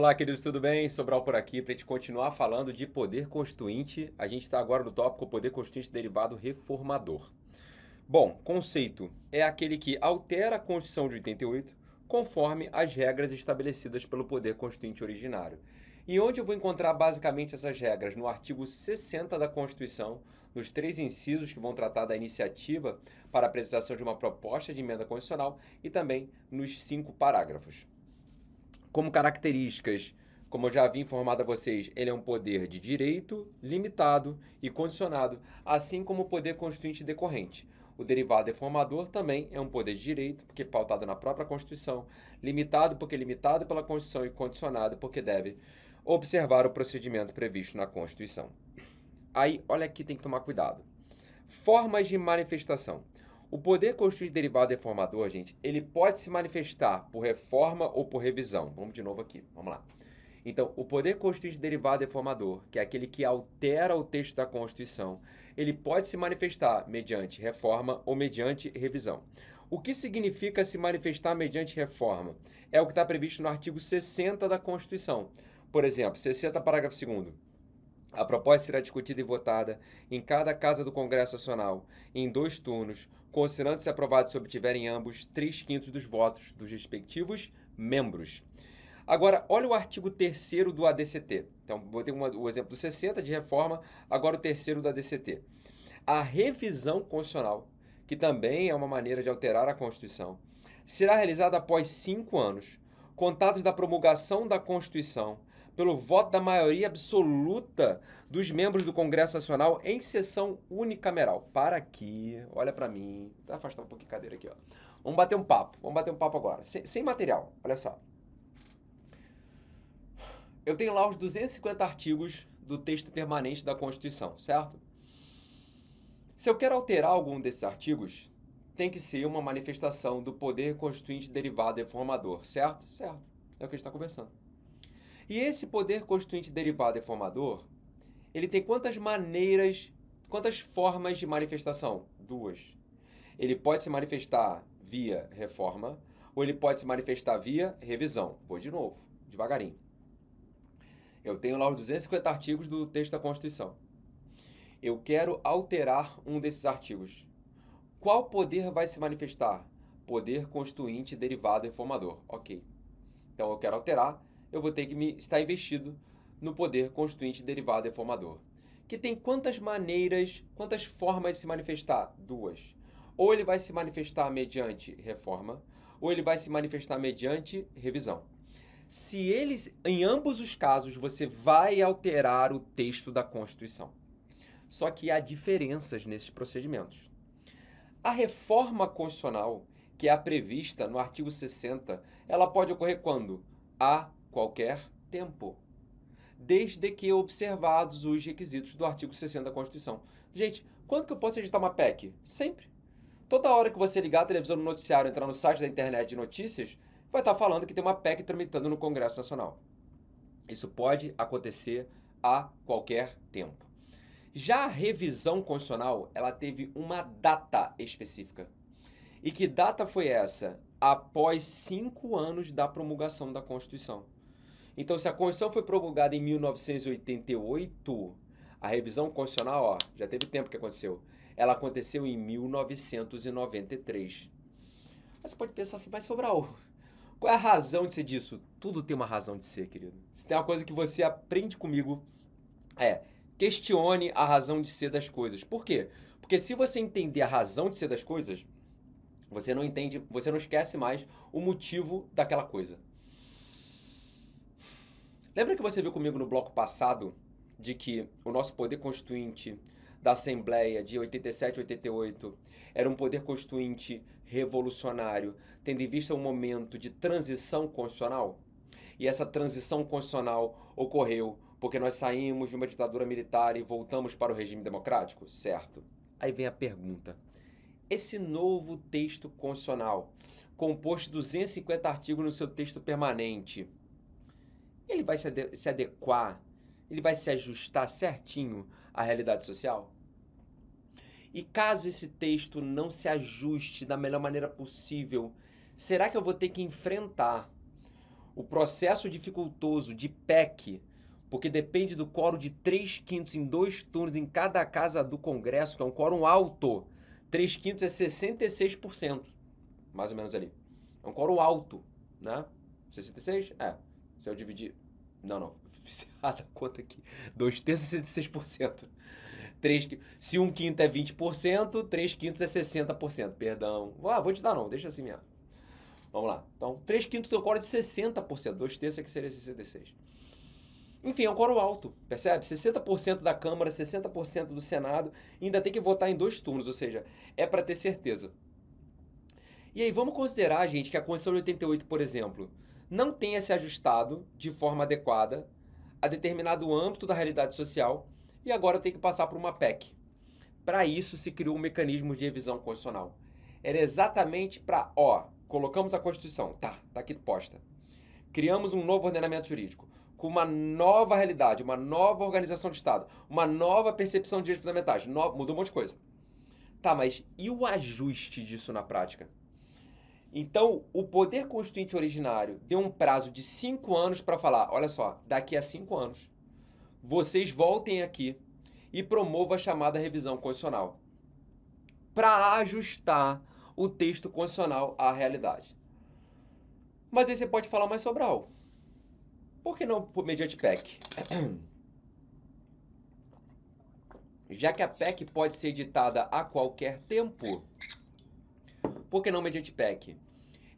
Olá, queridos, tudo bem? Sobral por aqui para a gente continuar falando de poder constituinte. A gente está agora no tópico poder constituinte derivado reformador. Bom, conceito é aquele que altera a Constituição de 88 conforme as regras estabelecidas pelo poder constituinte originário. E onde eu vou encontrar basicamente essas regras? No artigo 60 da Constituição, nos 3 incisos que vão tratar da iniciativa para a apresentação de uma proposta de emenda constitucional e também nos 5 parágrafos. Como características, como eu já havia informado a vocês, ele é um poder de direito, limitado e condicionado, assim como o poder constituinte decorrente. O derivado reformador também é um poder de direito, porque é pautado na própria Constituição, limitado porque é limitado pela Constituição e condicionado porque deve observar o procedimento previsto na Constituição. Aí, olha aqui, tem que tomar cuidado. Formas de manifestação. O poder constituinte derivado reformador, gente, ele pode se manifestar por reforma ou por revisão. Vamos de novo aqui, vamos lá. Então, o poder constituinte derivado reformador, que é aquele que altera o texto da Constituição, ele pode se manifestar mediante reforma ou mediante revisão. O que significa se manifestar mediante reforma? É o que está previsto no artigo 60 da Constituição. Por exemplo, 60, parágrafo 2º. A proposta será discutida e votada em cada casa do Congresso Nacional, em 2 turnos, considerando-se aprovado se obtiverem ambos 3/5 dos votos dos respectivos membros. Agora, olha o artigo 3º do ADCT. Então, botei o exemplo do 60 de reforma, agora o 3º do ADCT. A revisão constitucional, que também é uma maneira de alterar a Constituição, será realizada após 5 anos, contados da promulgação da Constituição, pelo voto da maioria absoluta dos membros do Congresso Nacional em sessão unicameral. Para aqui, olha para mim. Vou afastar um pouquinho a cadeira aqui, ó. Vamos bater um papo agora. Sem material, olha só. Eu tenho lá os 250 artigos do texto permanente da Constituição, certo? Se eu quero alterar algum desses artigos, tem que ser uma manifestação do poder constituinte derivado reformador, certo? Certo. É o que a gente está conversando. E esse poder constituinte derivado reformador, ele tem quantas maneiras, quantas formas de manifestação? 2. Ele pode se manifestar via reforma ou ele pode se manifestar via revisão. Vou de novo, devagarinho. Eu tenho lá os 250 artigos do texto da Constituição. Eu quero alterar um desses artigos. Qual poder vai se manifestar? Poder constituinte derivado reformador. Ok. Então eu quero alterar, eu vou ter que estar investido no poder constituinte derivado reformador. Que tem quantas maneiras, quantas formas de se manifestar? 2. Ou ele vai se manifestar mediante reforma, ou ele vai se manifestar mediante revisão. Se eles, em ambos os casos, você vai alterar o texto da Constituição. Só que há diferenças nesses procedimentos. A reforma constitucional, que é a prevista no artigo 60, ela pode ocorrer quando? A qualquer tempo, desde que observados os requisitos do artigo 60 da Constituição. Gente, quando que eu posso editar uma PEC? Sempre. Toda hora que você ligar a televisão no noticiário, entrar no site da internet de notícias, vai estar falando que tem uma PEC tramitando no Congresso Nacional. Isso pode acontecer a qualquer tempo. Já a revisão constitucional, ela teve uma data específica. E que data foi essa? Após 5 anos da promulgação da Constituição. Então, se a Constituição foi promulgada em 1988, a revisão constitucional, ó, já teve tempo que aconteceu. Ela aconteceu em 1993. Mas você pode pensar assim, mas Sobral, qual é a razão de ser disso? Tudo tem uma razão de ser, querido. Se tem uma coisa que você aprende comigo, questione a razão de ser das coisas. Por quê? Porque se você entender a razão de ser das coisas, você não entende, você não esquece mais o motivo daquela coisa. Lembra que você viu comigo no bloco passado de que o nosso poder constituinte da Assembleia de 87 e 88 era um poder constituinte revolucionário, tendo em vista um momento de transição constitucional? E essa transição constitucional ocorreu porque nós saímos de uma ditadura militar e voltamos para o regime democrático? Certo. Aí vem a pergunta. Esse novo texto constitucional, composto de 250 artigos no seu texto permanente, ele vai se adequar, ele vai se ajustar certinho à realidade social? E caso esse texto não se ajuste da melhor maneira possível, será que eu vou ter que enfrentar O processo dificultoso de PEC, porque depende do quórum de 3/5 em 2 turnos em cada casa do Congresso, que é um quórum alto. 3/5 é 66%, mais ou menos ali. É um quórum alto, né? 66? É. Se eu dividir... Não. Fiz errada a conta aqui. 2/3 é 66%. Se 1/5 é 20%, 3/5 é 60%. Perdão. Vou te dar não, deixa assim mesmo. Vamos lá. Então, 3/5 tem um quórum de 60%. 2/3 é que seria 66%. Enfim, é um quórum alto, percebe? 60% da Câmara, 60% do Senado, e ainda tem que votar em 2 turnos, ou seja, é para ter certeza. E aí, vamos considerar, gente, que a Constituição de 88, por exemplo, não tenha se ajustado de forma adequada a determinado âmbito da realidade social e agora tem que passar por uma PEC. Para isso se criou um mecanismo de revisão constitucional. Era exatamente para, colocamos a Constituição, tá aqui posta. Criamos um novo ordenamento jurídico, com uma nova realidade, uma nova organização de Estado, uma nova percepção de direitos fundamentais, mudou um monte de coisa. Tá, mas e o ajuste disso na prática? Então, o poder constituinte originário deu um prazo de 5 anos para falar, olha só, daqui a 5 anos, vocês voltem aqui e promovam a chamada revisão constitucional para ajustar o texto constitucional à realidade. Mas aí você pode falar, mas Sobral, por que não mediante PEC? Já que a PEC pode ser editada a qualquer tempo, por que não mediante PEC?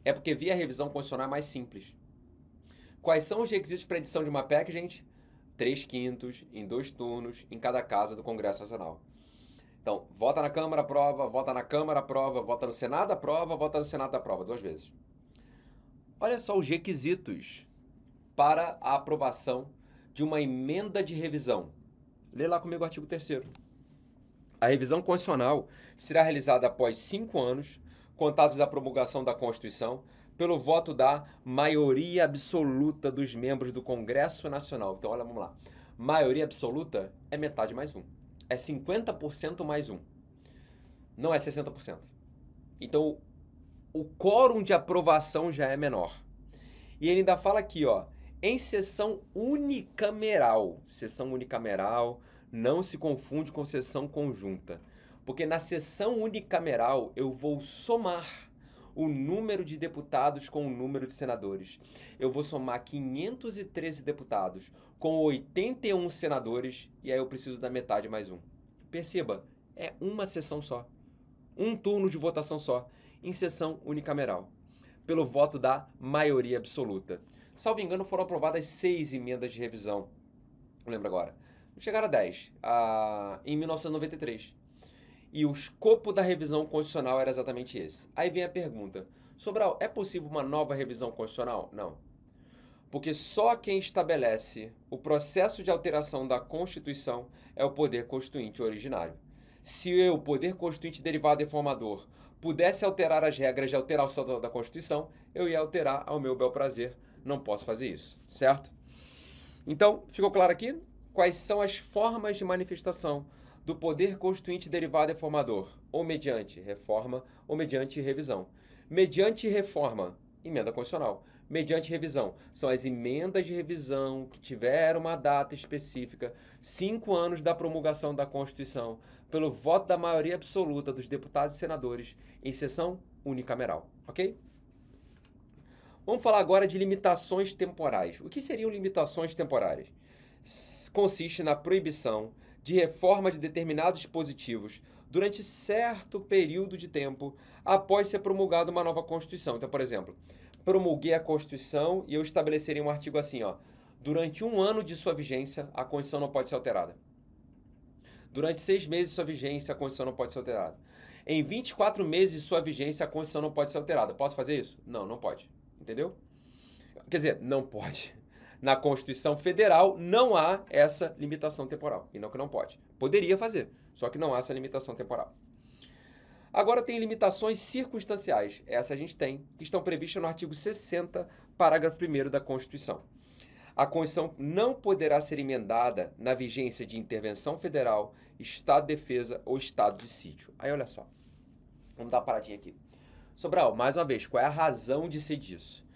É porque via revisão constitucional é mais simples. Quais são os requisitos para edição de uma PEC, gente? 3/5 em 2 turnos em cada casa do Congresso Nacional. Então, vota na Câmara, aprova, vota na Câmara, aprova, vota no Senado, aprova, vota no Senado, aprova, 2 vezes. Olha só os requisitos para a aprovação de uma emenda de revisão. Lê lá comigo o artigo 3º. A revisão constitucional será realizada após 5 anos, contados da promulgação da Constituição, pelo voto da maioria absoluta dos membros do Congresso Nacional. Então, olha, vamos lá. Maioria absoluta é metade mais 1. É 50% mais 1. Não é 60%. Então, o quórum de aprovação já é menor. E ele ainda fala aqui, em sessão unicameral. Sessão unicameral não se confunde com sessão conjunta. Porque na sessão unicameral eu vou somar o número de deputados com o número de senadores. Eu vou somar 513 deputados com 81 senadores e aí eu preciso da metade mais 1. Perceba, é uma sessão só. Um turno de votação só, em sessão unicameral, pelo voto da maioria absoluta. Salvo engano, foram aprovadas 6 emendas de revisão. Não lembro agora. Chegaram a 10, em 1993. E o escopo da revisão constitucional era exatamente esse. Aí vem a pergunta, Sobral, é possível uma nova revisão constitucional? Não. Porque só quem estabelece o processo de alteração da Constituição é o poder constituinte originário. Se eu, poder constituinte derivado reformador, pudesse alterar as regras de alteração da Constituição, eu ia alterar ao meu bel prazer. Não posso fazer isso, certo? Então, ficou claro aqui? Quais são as formas de manifestação do poder constituinte derivado reformador? Ou mediante reforma, ou mediante revisão. Mediante reforma, emenda constitucional. Mediante revisão, são as emendas de revisão que tiveram uma data específica, 5 anos da promulgação da Constituição, pelo voto da maioria absoluta dos deputados e senadores em sessão unicameral, ok? Vamos falar agora de limitações temporais. O que seriam limitações temporais? Consiste na proibição de reforma de determinados dispositivos durante certo período de tempo após ser promulgada uma nova Constituição. Então, por exemplo, promulguei a Constituição e eu estabeleceria um artigo assim, durante 1 ano de sua vigência, a Constituição não pode ser alterada. Durante 6 meses de sua vigência, a Constituição não pode ser alterada. Em 24 meses de sua vigência, a Constituição não pode ser alterada. Posso fazer isso? Não, não pode. Entendeu? Quer dizer, não pode. Na Constituição Federal não há essa limitação temporal. E não que não pode. Poderia fazer, só que não há essa limitação temporal. Agora tem limitações circunstanciais. Essa a gente tem, que estão previstas no artigo 60, parágrafo 1º da Constituição. A Constituição não poderá ser emendada na vigência de intervenção federal, estado de defesa ou estado de sítio. Aí olha só, vamos dar uma paradinha aqui. Sobral, mais uma vez, qual é a razão de ser disso?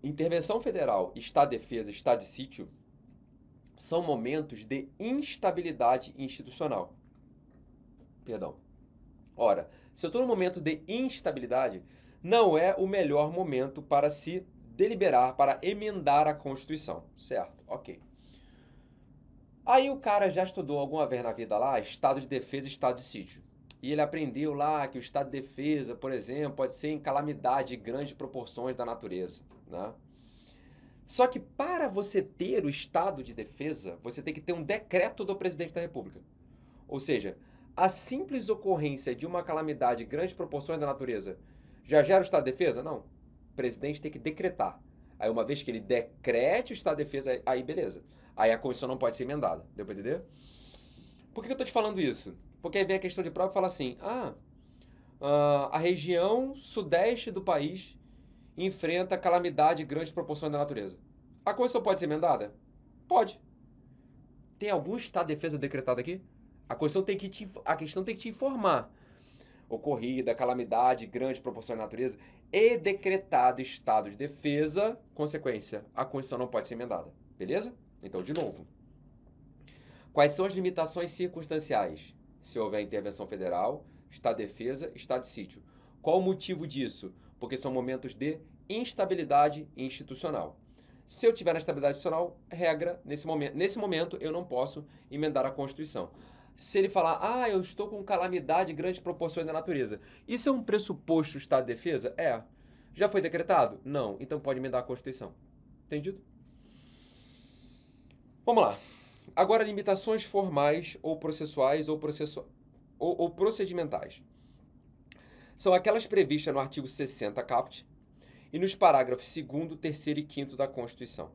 Intervenção federal, estado de defesa, estado de sítio são momentos de instabilidade institucional. Perdão. Ora, se eu estou num momento de instabilidade, não é o melhor momento para se deliberar, para emendar a Constituição, certo? Ok. Aí o cara já estudou alguma vez na vida lá, estado de defesa e estado de sítio. E ele aprendeu lá que o estado de defesa, por exemplo, pode ser em calamidade de grandes proporções da natureza, né? Só que para você ter o estado de defesa, você tem que ter um decreto do presidente da República. Ou seja, a simples ocorrência de uma calamidade de grandes proporções da natureza já gera o estado de defesa? Não. O presidente tem que decretar. Aí uma vez que ele decrete o estado de defesa, aí beleza. Aí a Constituição não pode ser emendada. Deu para entender? Por que eu estou te falando isso? Porque aí vem a questão de prova e fala assim, a região sudeste do país enfrenta calamidade de grandes proporções da natureza. A Constituição pode ser emendada? Pode. Tem algum estado de defesa decretado aqui? A questão tem que te informar. Ocorrida, calamidade, grandes proporções da natureza e decretado estado de defesa, consequência, a Constituição não pode ser emendada. Beleza? Então, de novo. Quais são as limitações circunstanciais? Se houver intervenção federal, estado de defesa, estado de sítio. Qual o motivo disso? Porque são momentos de instabilidade institucional. Se eu tiver na estabilidade institucional, regra, nesse momento eu não posso emendar a Constituição. Se ele falar, eu estou com calamidade de grandes proporções da natureza, isso é um pressuposto do estado de defesa? É. Já foi decretado? Não. Então pode emendar a Constituição. Entendido? Vamos lá. Agora, limitações formais ou processuais ou procedimentais. São aquelas previstas no artigo 60 caput e nos parágrafos 2º, 3º e 5º da Constituição.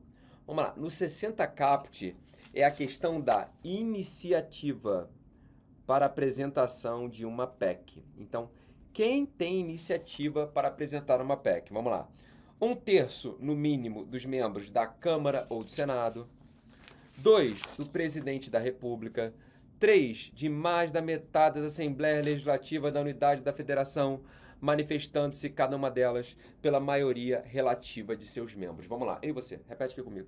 Vamos lá. No 60 caput é a questão da iniciativa para apresentação de uma PEC. Então, quem tem iniciativa para apresentar uma PEC? Vamos lá. 1/3, no mínimo, dos membros da Câmara ou do Senado. 2, do presidente da República. 3, de mais da metade das Assembleias Legislativas da Unidade da Federação, manifestando-se cada uma delas pela maioria relativa de seus membros. Vamos lá. E você? Repete aqui comigo.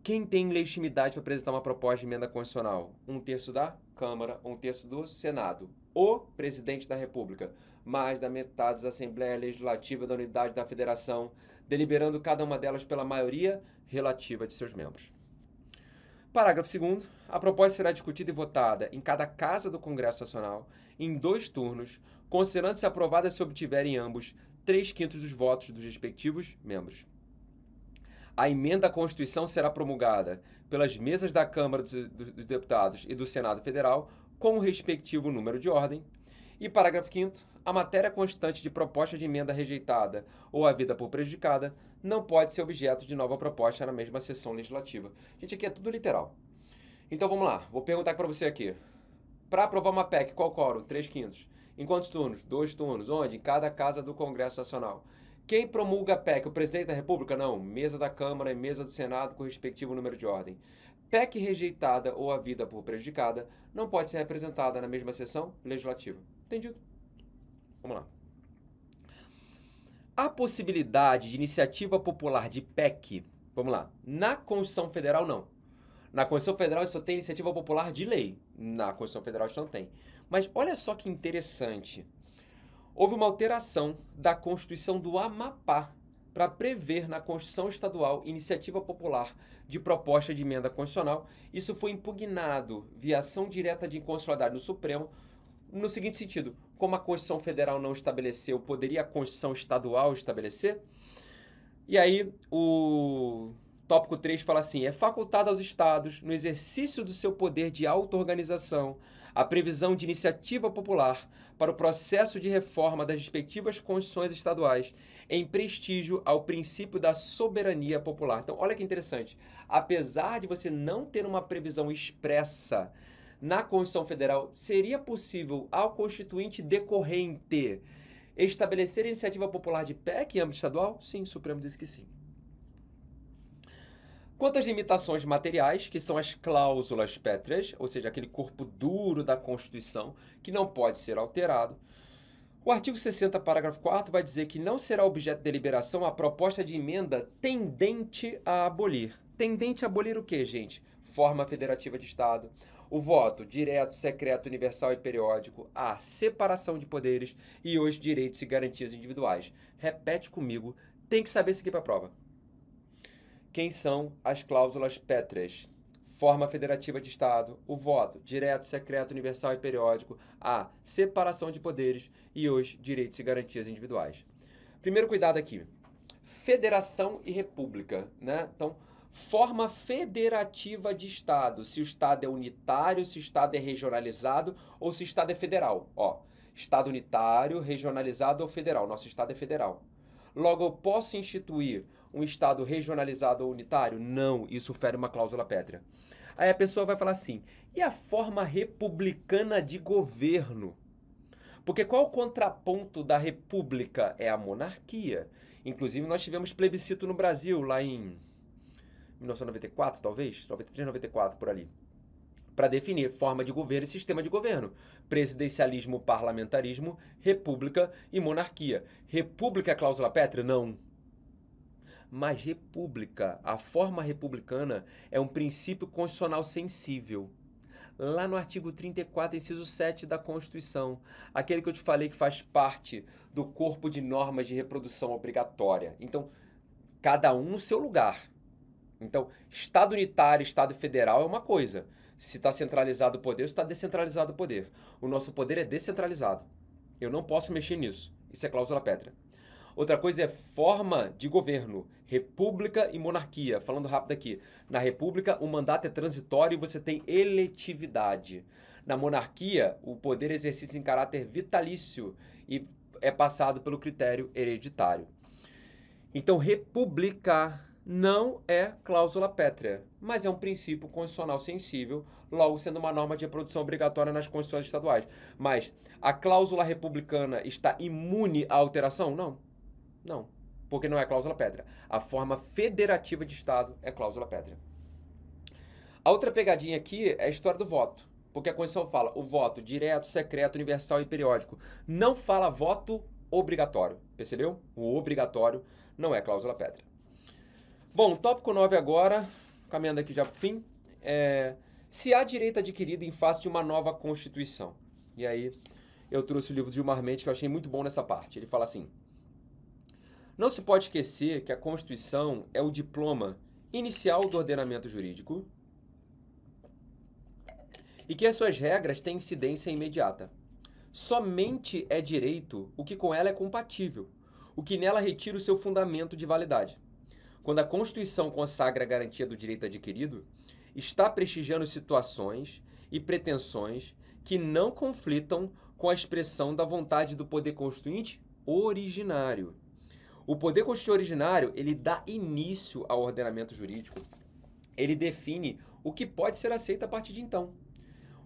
Quem tem legitimidade para apresentar uma proposta de emenda constitucional? 1/3 da Câmara, 1/3 do Senado. O presidente da República, mais da metade da Assembleia Legislativa da Unidade da Federação, deliberando cada uma delas pela maioria relativa de seus membros. Parágrafo 2º. A proposta será discutida e votada em cada casa do Congresso Nacional em 2 turnos, considerando-se aprovada se obtiverem ambos 3/5 dos votos dos respectivos membros. A emenda à Constituição será promulgada pelas mesas da Câmara dos Deputados e do Senado Federal, com o respectivo número de ordem. E parágrafo 5º. A matéria constante de proposta de emenda rejeitada ou havida por prejudicada não pode ser objeto de nova proposta na mesma sessão legislativa. Gente, aqui é tudo literal. Então vamos lá, vou perguntar para você aqui. Para aprovar uma PEC, qual quórum? 3/5. Em quantos turnos? 2 turnos. Onde? Em cada casa do Congresso Nacional. Quem promulga a PEC? O presidente da República? Não. Mesa da Câmara e mesa do Senado com o respectivo número de ordem. PEC rejeitada ou havida por prejudicada não pode ser representada na mesma sessão legislativa. Entendido? Vamos lá. A possibilidade de iniciativa popular de PEC, vamos lá, na Constituição Federal não. Na Constituição Federal só tem iniciativa popular de lei. Na Constituição Federal isso não tem. Mas olha só que interessante. Houve uma alteração da Constituição do Amapá para prever na Constituição Estadual iniciativa popular de proposta de emenda constitucional. Isso foi impugnado via ação direta de inconstitucionalidade no Supremo, no seguinte sentido: como a Constituição Federal não estabeleceu, poderia a Constituição Estadual estabelecer? E aí o tópico 3 fala assim: é facultado aos estados, no exercício do seu poder de auto-organização, a previsão de iniciativa popular para o processo de reforma das respectivas constituições estaduais, em prestígio ao princípio da soberania popular. Então, olha que interessante. Apesar de você não ter uma previsão expressa na Constituição Federal, seria possível ao Constituinte decorrente estabelecer iniciativa popular de PEC em âmbito estadual? Sim, o Supremo disse que sim. Quanto às limitações materiais, que são as cláusulas pétreas, ou seja, aquele corpo duro da Constituição, que não pode ser alterado, O artigo 60, parágrafo 4º, vai dizer que não será objeto de deliberação a proposta de emenda tendente a abolir. Tendente a abolir o quê, gente? Forma federativa de Estado, o voto direto, secreto, universal e periódico, a separação de poderes e os direitos e garantias individuais. Repete comigo, tem que saber isso aqui para a prova. Quem são as cláusulas pétreas? Forma federativa de Estado, o voto direto, secreto, universal e periódico, a separação de poderes e os direitos e garantias individuais. Primeiro cuidado aqui, federação e república, né? Então, forma federativa de Estado, se o Estado é unitário, se o Estado é regionalizado ou se o Estado é federal. Ó, Estado unitário, regionalizado ou federal, nosso Estado é federal. Logo, eu posso instituir um Estado regionalizado ou unitário? Não, isso fere uma cláusula pétrea. Aí a pessoa vai falar assim, e a forma republicana de governo? Porque qual o contraponto da república? É a monarquia. Inclusive, nós tivemos plebiscito no Brasil, lá em 1994, talvez? 93, 94, por ali. Para definir forma de governo e sistema de governo. Presidencialismo, parlamentarismo, república e monarquia. República é cláusula pétrea? Não. Mas república, a forma republicana, é um princípio constitucional sensível. Lá no artigo 34, inciso 7 da Constituição, aquele que eu te falei que faz parte do corpo de normas de reprodução obrigatória. Então, cada um no seu lugar. Então, Estado unitário, Estado federal é uma coisa. Se está centralizado o poder, ou se está descentralizado o poder. O nosso poder é descentralizado. Eu não posso mexer nisso. Isso é cláusula pétrea. Outra coisa é forma de governo, república e monarquia. Falando rápido aqui, na república o mandato é transitório e você tem eletividade. Na monarquia, o poder é exercido em caráter vitalício e é passado pelo critério hereditário. Então, república não é cláusula pétrea, mas é um princípio constitucional sensível, logo sendo uma norma de reprodução obrigatória nas constituições estaduais. Mas a cláusula republicana está imune à alteração? Não. Não, porque não é cláusula pétrea. A forma federativa de Estado é cláusula pétrea. A outra pegadinha aqui é a história do voto, porque a Constituição fala o voto direto, secreto, universal e periódico. Não fala voto obrigatório, percebeu? O obrigatório não é cláusula pétrea. Bom, tópico 9 agora, caminhando aqui já para o fim, se há direito adquirido em face de uma nova Constituição. E aí eu trouxe o livro de Gilmar Mendes, que eu achei muito bom nessa parte. Ele fala assim: não se pode esquecer que a Constituição é o diploma inicial do ordenamento jurídico e que as suas regras têm incidência imediata. Somente é direito o que com ela é compatível, o que nela retira o seu fundamento de validade. Quando a Constituição consagra a garantia do direito adquirido, está prestigiando situações e pretensões que não conflitam com a expressão da vontade do poder constituinte originário. O poder constituinte originário, ele dá início ao ordenamento jurídico. Ele define o que pode ser aceito a partir de então.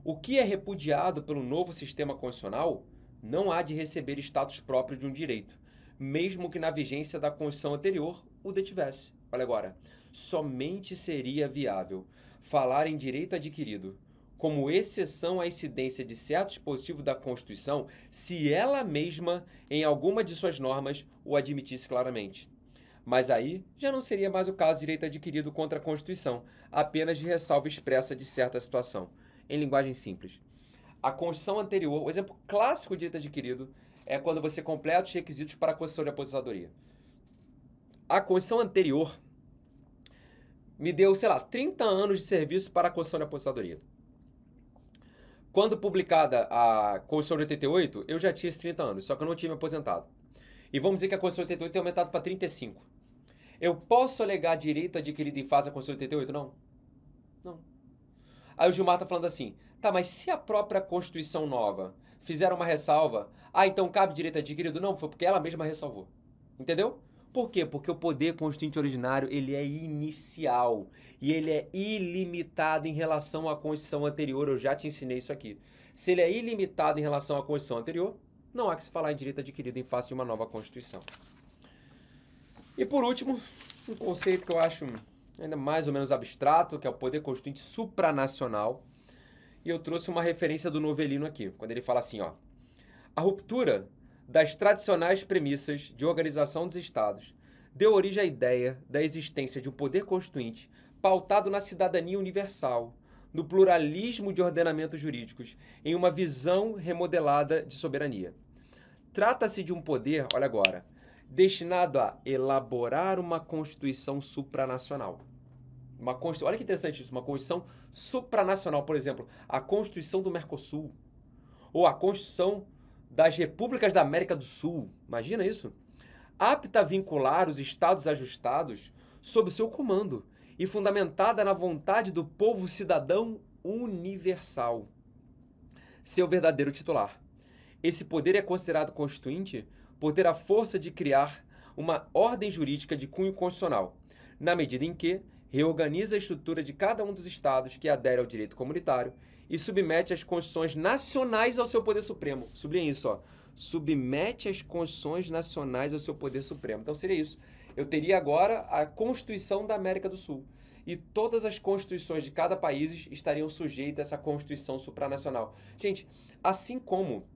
O que é repudiado pelo novo sistema constitucional não há de receber status próprio de um direito, mesmo que na vigência da Constituição anterior o detivesse. Olha agora, somente seria viável falar em direito adquirido como exceção à incidência de certo dispositivo da Constituição se ela mesma, em alguma de suas normas, o admitisse claramente. Mas aí já não seria mais o caso de direito adquirido contra a Constituição, apenas de ressalva expressa de certa situação. Em linguagem simples, a Constituição anterior, o exemplo clássico de direito adquirido é quando você completa os requisitos para a concessão de aposentadoria. A Constituição anterior me deu, sei lá, 30 anos de serviço para a concessão de aposentadoria. Quando publicada a Constituição de 88, eu já tinha esses 30 anos, só que eu não tinha me aposentado. E vamos dizer que a Constituição de 88 tem aumentado para 35. Eu posso alegar direito adquirido em face da Constituição de 88? Não. Não. Aí o Gilmar está falando assim, tá, mas se a própria Constituição nova fizer uma ressalva, então cabe direito adquirido? Não, foi porque ela mesma ressalvou. Entendeu? Por quê? Porque o poder constituinte originário, ele é inicial e ele é ilimitado em relação à Constituição anterior. Eu já te ensinei isso aqui. Se ele é ilimitado em relação à Constituição anterior, não há que se falar em direito adquirido em face de uma nova Constituição. E por último, um conceito que eu acho ainda mais ou menos abstrato, que é o poder constituinte supranacional. E eu trouxe uma referência do Novelino aqui, quando ele fala assim, ó, a ruptura das tradicionais premissas de organização dos estados, deu origem à ideia da existência de um poder constituinte pautado na cidadania universal, no pluralismo de ordenamentos jurídicos, em uma visão remodelada de soberania. Trata-se de um poder, olha agora, destinado a elaborar uma Constituição supranacional. Olha que interessante isso, uma Constituição supranacional, por exemplo, a Constituição do Mercosul, ou a Constituição das Repúblicas da América do Sul. Imagina isso? Apta a vincular os estados ajustados sob seu comando e fundamentada na vontade do povo cidadão universal. Seu verdadeiro titular. Esse poder é considerado constituinte por ter a força de criar uma ordem jurídica de cunho constitucional, na medida em que reorganiza a estrutura de cada um dos estados que adere ao direito comunitário e submete as constituições nacionais ao seu poder supremo. Sublinhe isso, ó. Submete as constituições nacionais ao seu poder supremo. Então seria isso. Eu teria agora a Constituição da América do Sul. E todas as constituições de cada país estariam sujeitas a essa Constituição supranacional. Gente, assim como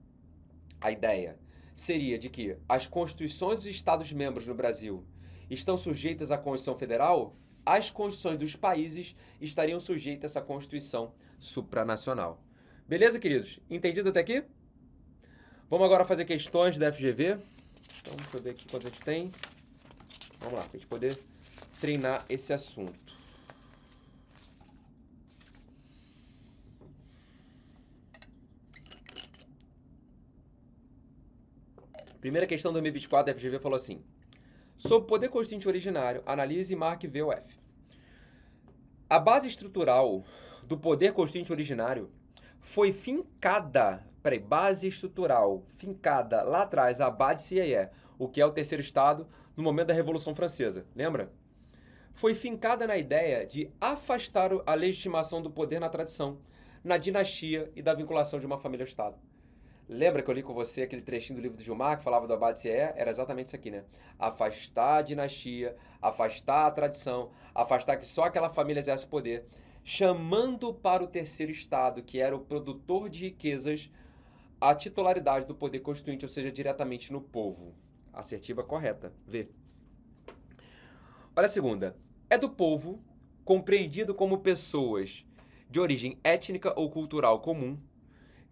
a ideia seria de que as constituições dos Estados-membros no Brasil estão sujeitas à Constituição Federal, as constituições dos países estariam sujeitas a essa Constituição supranacional. Beleza, queridos? Entendido até aqui? Vamos agora fazer questões da FGV. Então, deixa eu ver aqui quantas a gente tem. Vamos lá, para a gente poder treinar esse assunto. Primeira questão 2024 da FGV falou assim: sobre o poder constituinte originário, analise e marque V ou F. A base estrutural do poder constituinte originário foi fincada, base estrutural, fincada lá atrás, a Abad-Sieyé, o que é o terceiro estado, no momento da Revolução Francesa, lembra? Foi fincada na ideia de afastar a legitimação do poder na tradição, na dinastia e da vinculação de uma família ao Estado. Lembra que eu li com você aquele trechinho do livro do Gilmar que falava do Abad-Sieyé? Era exatamente isso aqui, né? Afastar a dinastia, afastar a tradição, afastar que só aquela família exerce poder, chamando para o terceiro estado, que era o produtor de riquezas, a titularidade do poder constituinte, ou seja, diretamente no povo. Assertiva correta. V. Olha a segunda. É do povo, compreendido como pessoas de origem étnica ou cultural comum,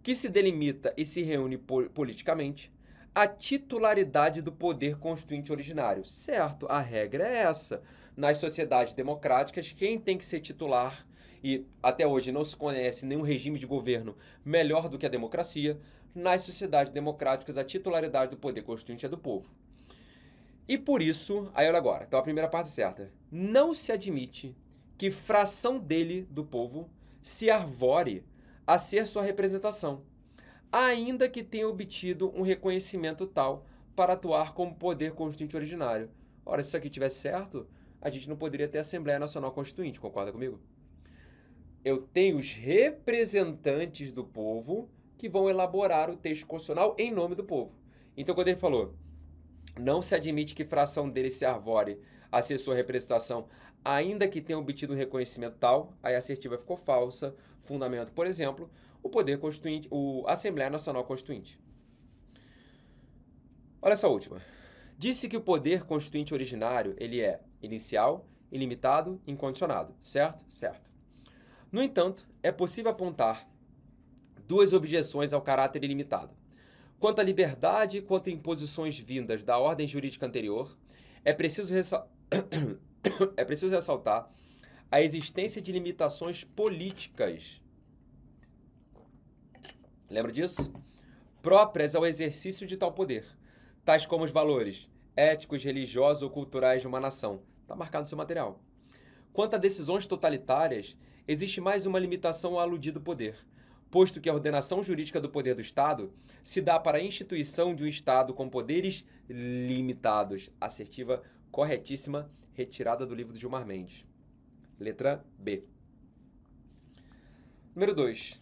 que se delimita e se reúne politicamente, a titularidade do poder constituinte originário. Certo, a regra é essa. Nas sociedades democráticas, quem tem que ser titular, e até hoje não se conhece nenhum regime de governo melhor do que a democracia, nas sociedades democráticas a titularidade do poder constituinte é do povo. E por isso, aí olha agora, então a primeira parte certa, não se admite que fração dele, do povo, se arvore a ser sua representação, ainda que tenha obtido um reconhecimento tal para atuar como poder constituinte originário. Ora, se isso aqui tivesse certo, a gente não poderia ter Assembleia Nacional Constituinte, concorda comigo? Eu tenho os representantes do povo que vão elaborar o texto constitucional em nome do povo. Então, quando ele falou, não se admite que fração dele se arvore a ser sua representação, ainda que tenha obtido um reconhecimento tal, aí a assertiva ficou falsa. Fundamento, por exemplo, o poder constituinte, a Assembleia Nacional Constituinte. Olha essa última. Disse que o poder constituinte originário, ele é inicial, ilimitado e incondicionado, certo? Certo. No entanto, é possível apontar duas objeções ao caráter ilimitado. Quanto à liberdade e quanto a imposições vindas da ordem jurídica anterior, é preciso ressaltar a existência de limitações políticas. Lembra disso? Próprias ao exercício de tal poder, tais como os valores éticos, religiosos ou culturais de uma nação. Está marcado no seu material. Quanto a decisões totalitárias, existe mais uma limitação ao aludido poder, posto que a ordenação jurídica do poder do Estado se dá para a instituição de um Estado com poderes limitados. Assertiva corretíssima, retirada do livro do Gilmar Mendes. Letra B. Número 2.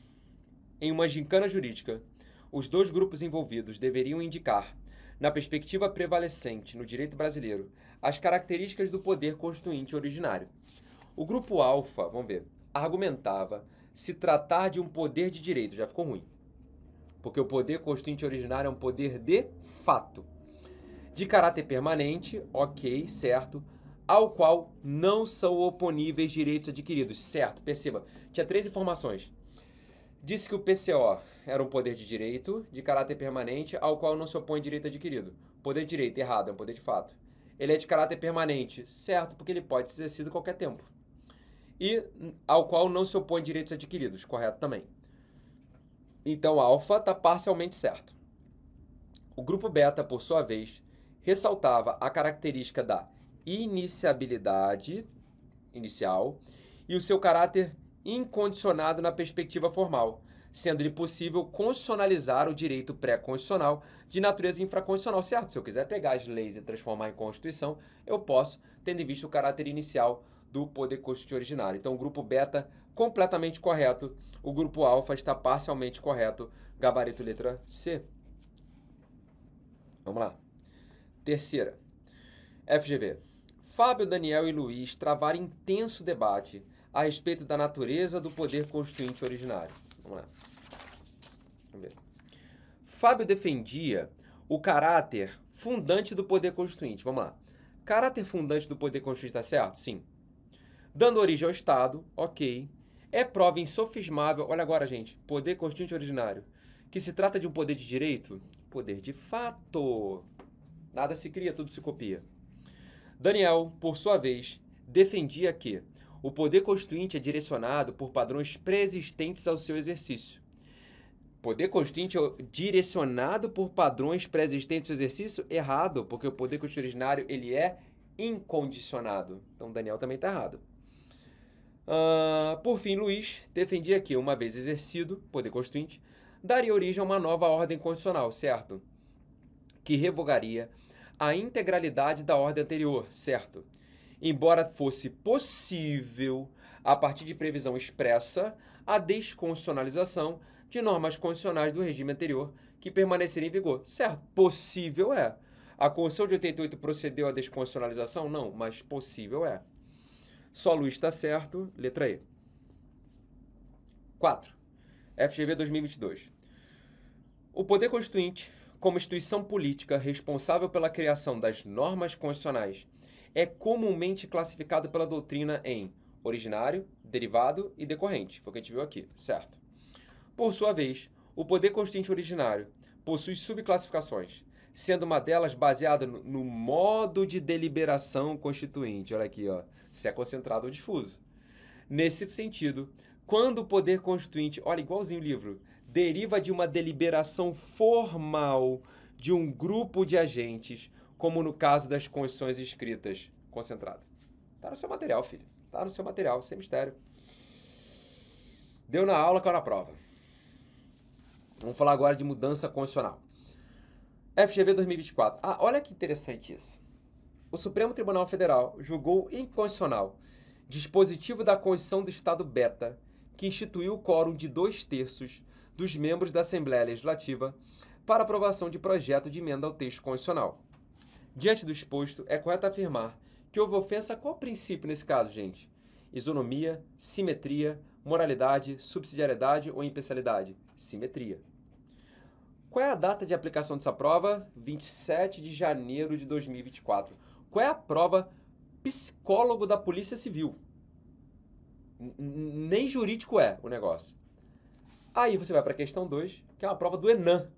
Em uma gincana jurídica, os dois grupos envolvidos deveriam indicar, na perspectiva prevalecente no direito brasileiro, as características do poder constituinte originário. O grupo alfa, vamos ver, argumentava se tratar de um poder de direito, já ficou ruim. porque o poder constituinte originário é um poder de fato. De caráter permanente, ok, certo, ao qual não são oponíveis direitos adquiridos, certo? Perceba, tinha 3 informações. Disse que o PCO era um poder de direito, de caráter permanente, ao qual não se opõe direito adquirido. Poder de direito, errado, é um poder de fato. Ele é de caráter permanente, certo, porque ele pode ser exercido a qualquer tempo. E ao qual não se opõe direitos adquiridos, correto também. Então, alfa está parcialmente certo. O grupo beta, por sua vez, ressaltava a característica da iniciabilidade inicial e o seu caráter incondicionado na perspectiva formal, sendo-lhe possível constitucionalizar o direito pré-constitucional de natureza infraconstitucional, certo? Se eu quiser pegar as leis e transformar em Constituição, eu posso, tendo em vista o caráter inicial do poder constituinte originário. Então, o grupo beta, completamente correto. O grupo alfa está parcialmente correto. Gabarito letra C. Vamos lá. Terceira. FGV. Fábio, Daniel e Luiz travaram intenso debate a respeito da natureza do poder constituinte originário. Vamos lá. Vamos ver. Fábio defendia o caráter fundante do poder constituinte. Vamos lá. Caráter fundante do poder constituinte está certo? Sim. Dando origem ao Estado, ok. É prova insofismável, olha agora, gente, poder constituinte originário, que se trata de um poder de direito? Poder de fato. Nada se cria, tudo se copia. Daniel, por sua vez, defendia que o poder constituinte é direcionado por padrões pré-existentes ao seu exercício. Poder constituinte é direcionado por padrões pré-existentes ao seu exercício? Errado, porque o poder constituinte originário ele é incondicionado. Então, Daniel também está errado. Por fim, Luiz defendia que, uma vez exercido poder constituinte, daria origem a uma nova ordem constitucional, certo? Que revogaria a integralidade da ordem anterior, certo? Embora fosse possível, a partir de previsão expressa, a desconstitucionalização de normas constitucionais do regime anterior que permaneceriam em vigor. Certo? Possível é. A Constituição de 88 procedeu à desconstitucionalização? Não, mas possível é. Só Luiz está certo, letra E. 4. FGV 2022. O poder constituinte, como instituição política responsável pela criação das normas constitucionais, é comumente classificado pela doutrina em originário, derivado e decorrente. Foi o que a gente viu aqui, certo? Por sua vez, o poder constituinte originário possui subclassificações, sendo uma delas baseada no modo de deliberação constituinte. Olha aqui, ó, se é concentrado ou difuso. Nesse sentido, quando o poder constituinte, olha, igualzinho o livro, deriva de uma deliberação formal de um grupo de agentes, como no caso das constituições escritas, concentrado. Tá no seu material, filho. Tá no seu material, sem mistério. Deu na aula, caiu na prova. Vamos falar agora de mudança constitucional. FGV 2024. Olha que interessante isso. O Supremo Tribunal Federal julgou inconstitucional dispositivo da Constituição do Estado Beta, que instituiu o quórum de 2/3 dos membros da Assembleia Legislativa para aprovação de projeto de emenda ao texto constitucional. Diante do exposto, é correto afirmar que houve ofensa a qual princípio nesse caso, gente? Isonomia, simetria, moralidade, subsidiariedade ou imparcialidade? Simetria. Qual é a data de aplicação dessa prova? 27 de janeiro de 2024. Qual é a prova? Psicólogo da Polícia Civil. Nem jurídico é o negócio. Aí você vai para a questão 2, que é uma prova do ENAM,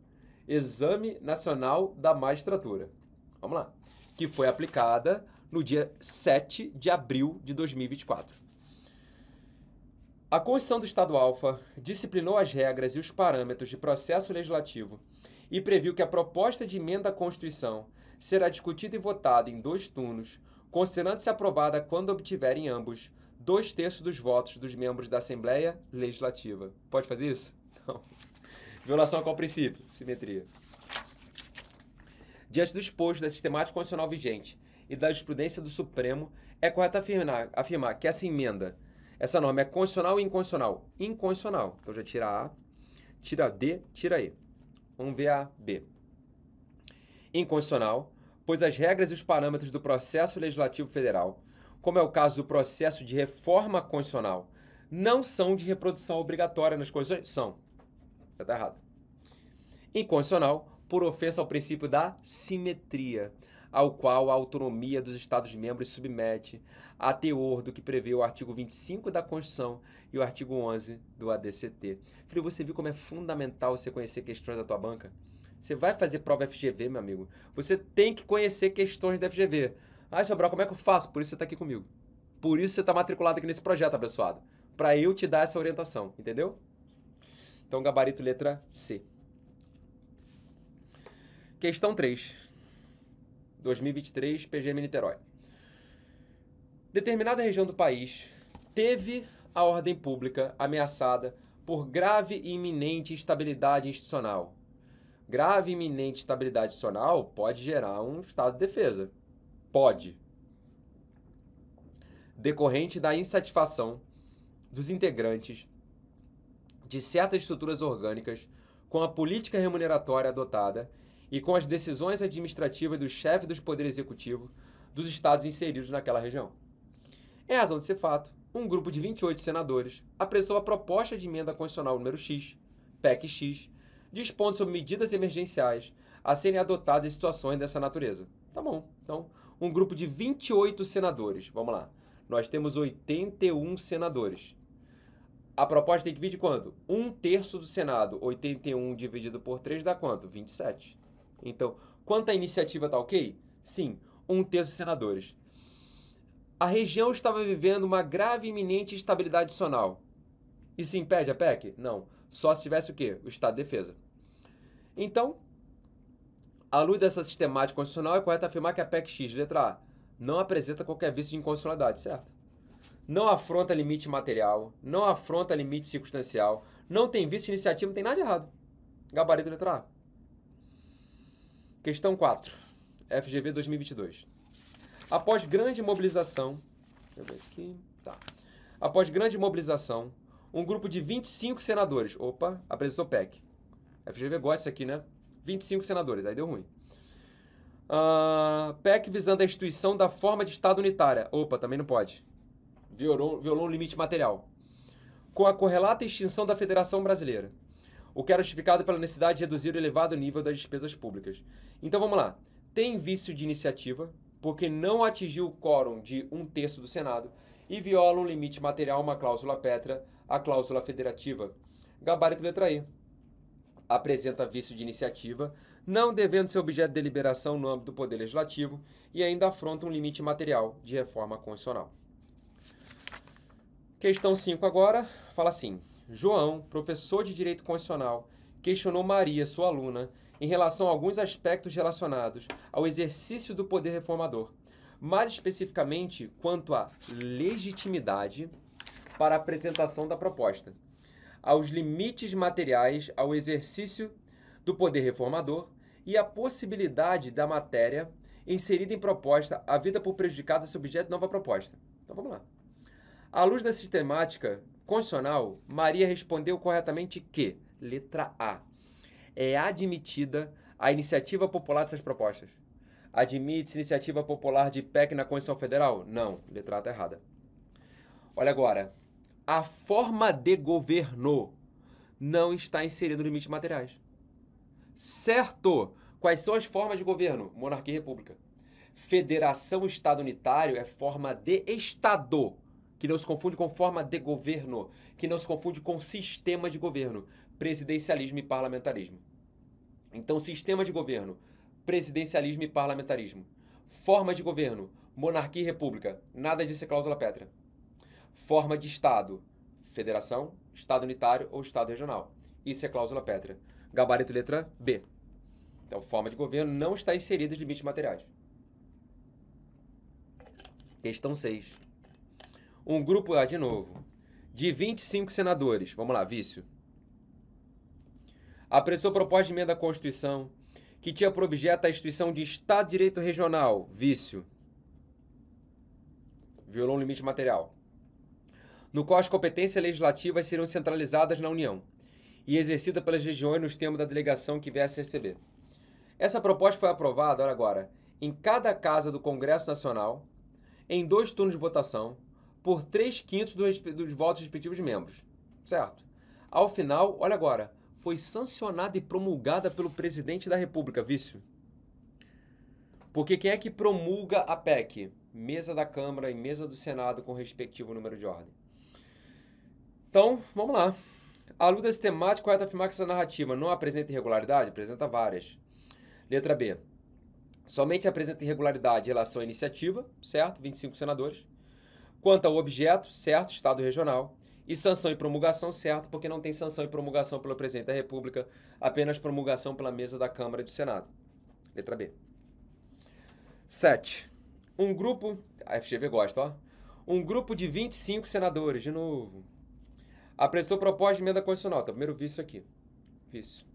Exame Nacional da Magistratura. Vamos lá. Que foi aplicada no dia 7 de abril de 2024. A Constituição do Estado Alfa disciplinou as regras e os parâmetros de processo legislativo e previu que a proposta de emenda à Constituição será discutida e votada em 2 turnos, considerando-se aprovada quando obtiver em ambos 2/3 dos votos dos membros da Assembleia Legislativa. Pode fazer isso? Não. Violação a qual princípio? Simetria. Diante do exposto da sistemática constitucional vigente e da jurisprudência do Supremo, é correto afirmar que essa emenda, essa norma é constitucional ou inconstitucional? Inconstitucional. Então já tira A, tira D, tira E. Vamos ver a B. Inconstitucional, pois as regras e os parâmetros do processo legislativo federal, como é o caso do processo de reforma constitucional, não são de reprodução obrigatória nas Constituições? São. Já está errado. Inconstitucional por ofensa ao princípio da simetria, ao qual a autonomia dos Estados-membros submete a teor do que prevê o artigo 25 da Constituição e o artigo 11 do ADCT. Filho, você viu como é fundamental você conhecer questões da tua banca? Você vai fazer prova FGV, meu amigo. Você tem que conhecer questões da FGV. Ah, Sobral, como é que eu faço? Por isso você está aqui comigo. Por isso você está matriculado aqui nesse projeto, abençoado. Para eu te dar essa orientação, entendeu? Então, gabarito letra C. Questão 3. 2023, PGM Niterói. Determinada região do país teve a ordem pública ameaçada por grave e iminente instabilidade institucional. Grave e iminente instabilidade institucional pode gerar um estado de defesa. Pode. Decorrente da insatisfação dos integrantes de certas estruturas orgânicas com a política remuneratória adotada e com as decisões administrativas do chefe dos poderes executivos dos estados inseridos naquela região. Em razão desse fato, um grupo de 28 senadores apressou a proposta de emenda constitucional número X, PEC X, dispondo sobre medidas emergenciais a serem adotadas em situações dessa natureza. Tá bom, então, um grupo de 28 senadores, vamos lá, nós temos 81 senadores. A proposta tem que vir de quanto? 1/3 do Senado, 81 dividido por 3 dá quanto? 27. Então, quanto à iniciativa tá ok? Sim, 1/3 dos senadores. A região estava vivendo uma grave e iminente instabilidade adicional. Isso impede a PEC? Não. Só se tivesse o quê? O estado de defesa. Então, à luz dessa sistemática constitucional, é correto afirmar que a PEC X, letra A, não apresenta qualquer vício de inconstitucionalidade, certo? Não afronta limite material, não afronta limite circunstancial, não tem vício de iniciativa, não tem nada de errado. Gabarito letra A. Questão 4, FGV 2022. Após grande mobilização, deixa eu ver aqui, tá. Após grande mobilização, um grupo de 25 senadores, apresentou PEC. FGV gosta disso aqui, né? 25 senadores, aí deu ruim. PEC visando a instituição da forma de Estado unitária. Também não pode. Violou um limite material. Com a correlata extinção da Federação Brasileira, o que era justificado pela necessidade de reduzir o elevado nível das despesas públicas. Então vamos lá. Tem vício de iniciativa, porque não atingiu o quórum de 1/3 do Senado e viola um limite material, uma cláusula pétrea, a cláusula federativa. Gabarito letra E. Apresenta vício de iniciativa, não devendo ser objeto de deliberação no âmbito do Poder Legislativo e ainda afronta um limite material de reforma constitucional. Questão 5 agora, fala assim. João, professor de Direito Constitucional, questionou Maria, sua aluna, em relação a alguns aspectos relacionados ao exercício do poder reformador, mais especificamente quanto à legitimidade para a apresentação da proposta, aos limites materiais ao exercício do poder reformador e a possibilidade da matéria inserida em proposta havida por prejudicada ser objeto de nova proposta. Então vamos lá. À luz da sistemática constitucional, Maria respondeu corretamente que, letra A, é admitida a iniciativa popular dessas propostas. Admite-se iniciativa popular de PEC na Constituição Federal? Não, letra A está errada. Olha agora, a forma de governo não está inserida no limite materiais. Certo! Quais são as formas de governo? Monarquia e república. Federação, Estado unitário é forma de Estado, que não se confunde com forma de governo, que não se confunde com sistema de governo, presidencialismo e parlamentarismo. Então, sistema de governo, presidencialismo e parlamentarismo. Forma de governo, monarquia e república, nada disso é cláusula pétrea. Forma de Estado, federação, Estado unitário ou Estado regional. Isso é cláusula pétrea. Gabarito letra B. Então, forma de governo não está inserida nos limites materiais. Questão 6. Um grupo, de novo, de 25 senadores, vamos lá, vício, apressou proposta de emenda à Constituição que tinha por objeto a instituição de Estado de Direito Regional, vício, violou um limite material, no qual as competências legislativas seriam centralizadas na União e exercidas pelas regiões nos termos da delegação que viesse a receber. Essa proposta foi aprovada, olha agora, em cada casa do Congresso Nacional, em 2 turnos de votação, por 3/5 dos votos respectivos de membros, certo? Ao final, olha agora, foi sancionada e promulgada pelo presidente da República, vício. Porque quem é que promulga a PEC? Mesa da Câmara e mesa do Senado com o respectivo número de ordem. Então, vamos lá. À luz desse temático, correto afirmar que essa narrativa não apresenta irregularidade? Apresenta várias. Letra B. Somente apresenta irregularidade em relação à iniciativa, certo? 25 senadores. Quanto ao objeto, certo? Estado regional. E sanção e promulgação, certo? Porque não tem sanção e promulgação pelo presidente da República, apenas promulgação pela mesa da Câmara e do Senado. Letra B. 7. Um grupo... A FGV gosta, ó. Um grupo de 25 senadores, de novo, apresentou proposta de emenda constitucional. Tá, primeiro vício aqui. Vício.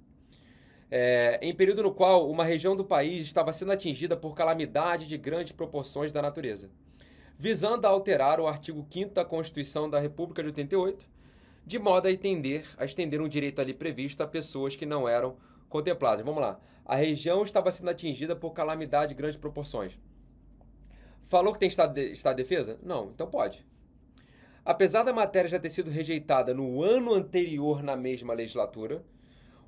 Em período no qual uma região do país estava sendo atingida por calamidade de grandes proporções da natureza, visando a alterar o artigo 5º da Constituição da República de 88, de modo a estender um direito ali previsto a pessoas que não eram contempladas. Vamos lá. A região estava sendo atingida por calamidade de grandes proporções. Falou que tem estado de defesa? Não, então pode. Apesar da matéria já ter sido rejeitada no ano anterior na mesma legislatura,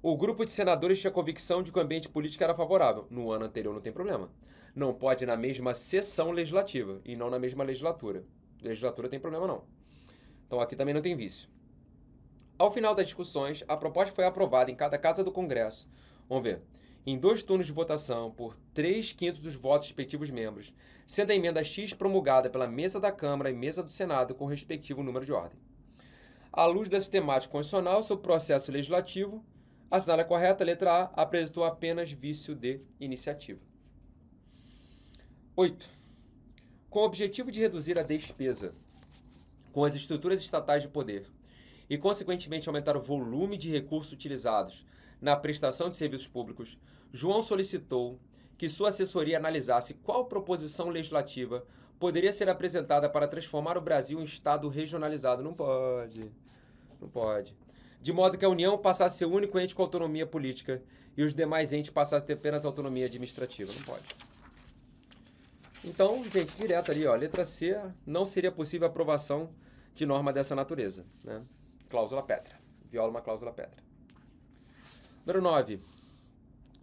o grupo de senadores tinha convicção de que o ambiente político era favorável. No ano anterior não tem problema. Não pode na mesma sessão legislativa e não na mesma legislatura. Legislatura tem problema não. Então aqui também não tem vício. Ao final das discussões, a proposta foi aprovada em cada casa do Congresso. Vamos ver. Em 2 turnos de votação, por 3/5 dos votos dos respectivos membros, sendo a emenda X promulgada pela mesa da Câmara e mesa do Senado com o respectivo número de ordem. À luz desse temático constitucional sobre o processo legislativo, assinala correta, letra A, apresentou apenas vício de iniciativa. 8. Com o objetivo de reduzir a despesa com as estruturas estatais de poder e, consequentemente, aumentar o volume de recursos utilizados na prestação de serviços públicos, João solicitou que sua assessoria analisasse qual proposição legislativa poderia ser apresentada para transformar o Brasil em Estado regionalizado. Não pode. Não pode. De modo que a União passasse a ser o único ente com autonomia política e os demais entes passassem a ter apenas autonomia administrativa. Não pode. Então, gente, direto ali, ó, letra C, não seria possível a aprovação de norma dessa natureza, né? Cláusula pétrea. Viola uma cláusula pétrea. Número 9.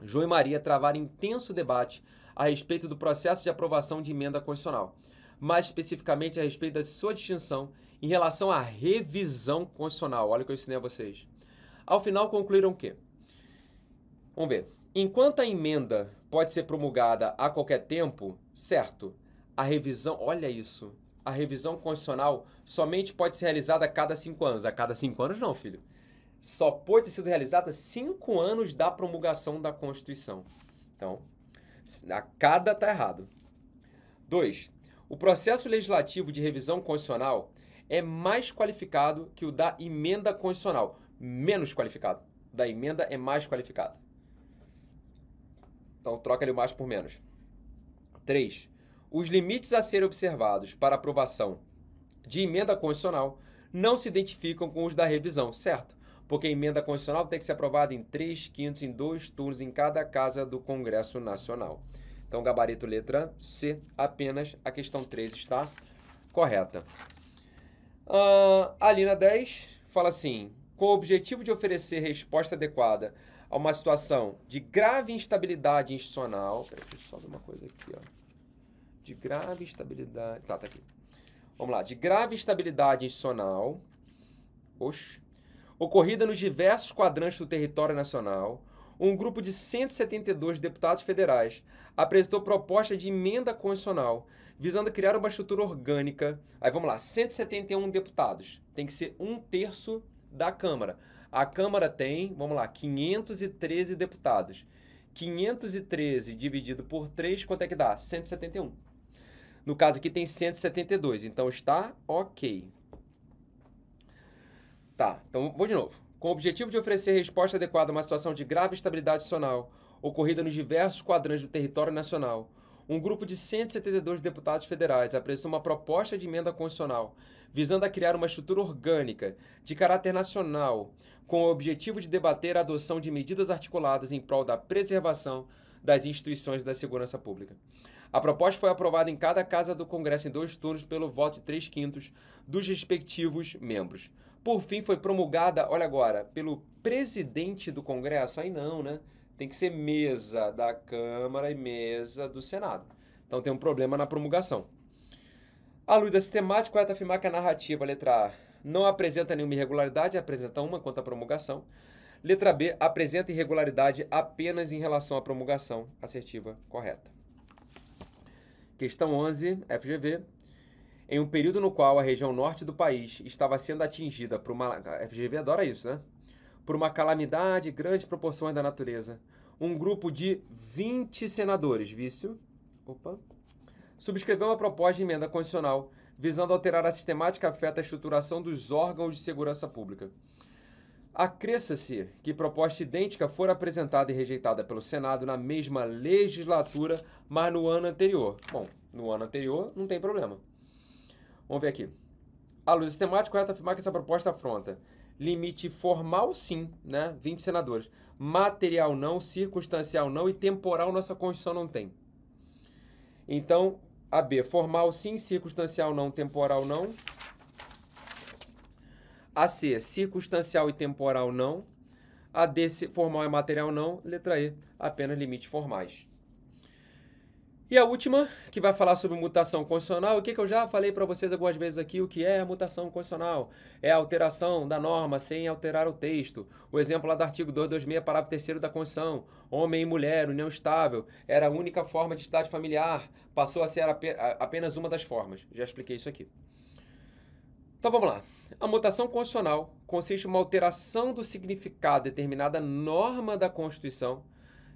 João e Maria travaram intenso debate a respeito do processo de aprovação de emenda constitucional, mais especificamente a respeito da sua distinção em relação à revisão constitucional. Olha o que eu ensinei a vocês. Ao final, concluíram que, vamos ver, enquanto a emenda pode ser promulgada a qualquer tempo, certo, a revisão, olha isso, a revisão constitucional somente pode ser realizada a cada 5 anos. A cada 5 anos não, filho. Só pode ter sido realizada 5 anos da promulgação da Constituição. Então, a cada tá errado. 2. O processo legislativo de revisão constitucional é mais qualificado que o da emenda constitucional. Menos qualificado. O da emenda é mais qualificado. Então, troca ali o mais por menos. 3. Os limites a serem observados para aprovação de emenda constitucional não se identificam com os da revisão, certo? Porque a emenda constitucional tem que ser aprovada em 3/5 em 2 turnos em cada casa do Congresso Nacional. Então, gabarito letra C, apenas a questão 3 está correta. A linha 10 fala assim, com o objetivo de oferecer resposta adequada a uma situação de grave instabilidade institucional... Peraí, deixa eu só ver uma coisa aqui, ó. De grave instabilidade... Tá aqui. Vamos lá. De grave instabilidade institucional... ocorrida nos diversos quadrantes do território nacional, um grupo de 172 deputados federais apresentou proposta de emenda constitucional visando criar uma estrutura orgânica. Aí vamos lá, 171 deputados, tem que ser 1/3 da Câmara. A Câmara tem, vamos lá, 513 deputados. 513 dividido por 3, quanto é que dá? 171. No caso aqui tem 172, então está ok. Tá, então vou de novo. Com o objetivo de oferecer resposta adequada a uma situação de grave instabilidade institucional ocorrida nos diversos quadrantes do território nacional, um grupo de 172 deputados federais apresentou uma proposta de emenda constitucional visando a criar uma estrutura orgânica de caráter nacional com o objetivo de debater a adoção de medidas articuladas em prol da preservação das instituições da segurança pública. A proposta foi aprovada em cada casa do Congresso em 2 turnos pelo voto de 3/5 dos respectivos membros. Por fim, foi promulgada, olha agora, pelo presidente do Congresso. Aí não, né? Tem que ser mesa da Câmara e mesa do Senado. Então tem um problema na promulgação. À luz da sistemática, correto afirmar que a narrativa, letra A, não apresenta nenhuma irregularidade, apresenta uma quanto à promulgação. Letra B, apresenta irregularidade apenas em relação à promulgação. Assertiva correta. Questão 11, FGV. Em um período no qual a região norte do país estava sendo atingida por uma... A FGV adora isso, né? Por uma calamidade, grandes proporções da natureza. Um grupo de 20 senadores, subscreveu uma proposta de emenda constitucional visando alterar a sistemática que afeta a estruturação dos órgãos de segurança pública. Acresça-se que proposta idêntica fora apresentada e rejeitada pelo Senado na mesma legislatura, mas no ano anterior. Bom, no ano anterior não tem problema. Vamos ver aqui. À luz sistemática, correto afirmar que essa proposta afronta limite formal, sim, né? 20 senadores. Material não, circunstancial não e temporal nossa Constituição não tem. Então, a B, formal sim, circunstancial não, temporal não. A C, circunstancial e temporal não. A D, formal e material não. Letra E, apenas limites formais. E a última, que vai falar sobre mutação constitucional, o que eu já falei para vocês algumas vezes aqui, o que é a mutação constitucional? É a alteração da norma sem alterar o texto. O exemplo lá do artigo 226, parágrafo 3º da Constituição. Homem e mulher, união estável, era a única forma de estado familiar, passou a ser apenas uma das formas. Já expliquei isso aqui. Então vamos lá. A mutação constitucional consiste em uma alteração do significado de determinada norma da Constituição,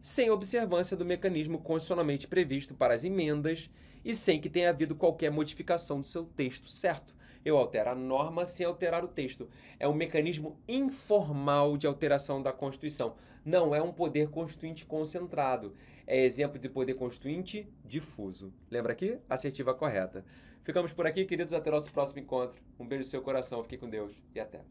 sem observância do mecanismo constitucionalmente previsto para as emendas e sem que tenha havido qualquer modificação do seu texto, certo? Eu altero a norma sem alterar o texto. É um mecanismo informal de alteração da Constituição. Não é um poder constituinte concentrado. É exemplo de poder constituinte difuso. Lembra aqui? Assertiva correta. Ficamos por aqui, queridos. Até o nosso próximo encontro. Um beijo no seu coração. Fique com Deus e até.